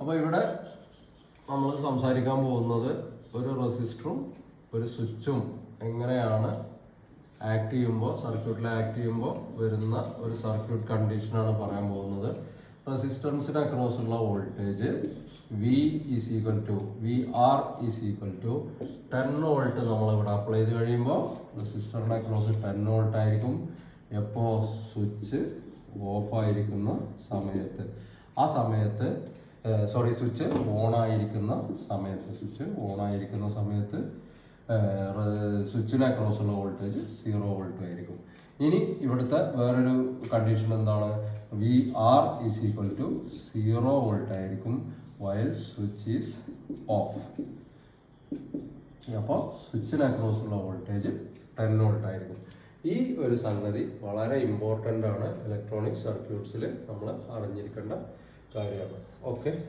അപ്പോൾ ഇവിടെ നമ്മൾ സംസാരിക്കാൻ പോകുന്നത് ഒരു റെസിസ്റ്ററും ഒരു സ്വിച്ചും എങ്ങനെയാണ് ആക്ട് ചെയ്യുമ്പോൾ സർക്യൂട്ടിൽ ആക്ട് ചെയ്യുമ്പോൾ വരുന്ന ഒരു സർക്യൂട്ട് കണ്ടീഷനാണ് പറയാൻ പോകുന്നത്. റെസിസ്റ്റൻസിന് അക്രോസ് ഉള്ള voltage V R is equal to 10 volt നമ്മളിവിടെ അപ്ലൈ ചെയ്ത് കഴിയുമ്പോൾ റെസിസ്റ്ററിന് അക്രോസ് 10 വോൾട്ട് ആയിരിക്കും. എപ്പോൾ സ്വിച്ച് ഓഫ് ആയിരിക്കുന്ന സമയത്ത്, ആ സമയത്ത് സ്വിച്ച് ഓൺ ആയിരിക്കുന്ന സമയത്ത് സ്വിച്ചിന് അക്രോസ് ഉള്ള വോൾട്ടേജ് 0 വോൾട്ട് ആയിരിക്കും. ഇനി ഇവിടുത്തെ വേറൊരു കണ്ടീഷൻ എന്താണ്? V R is equal to 0 volt ആയിരിക്കും വൈൽ സ്വിച്ച് ഈസ് ഓഫ്. അപ്പോൾ സ്വിച്ചിന് അക്രോസ് ഉള്ള വോൾട്ടേജ് 10 വോൾട്ട് ആയിരിക്കും. ഈ ഒരു സംഗതി വളരെ ഇമ്പോർട്ടൻ്റ് ആണ്. ഇലക്ട്രോണിക് സർക്യൂട്ട്സിൽ നമ്മൾ അറിഞ്ഞിരിക്കേണ്ട കാര്യമാണ്. ഓക്കെ.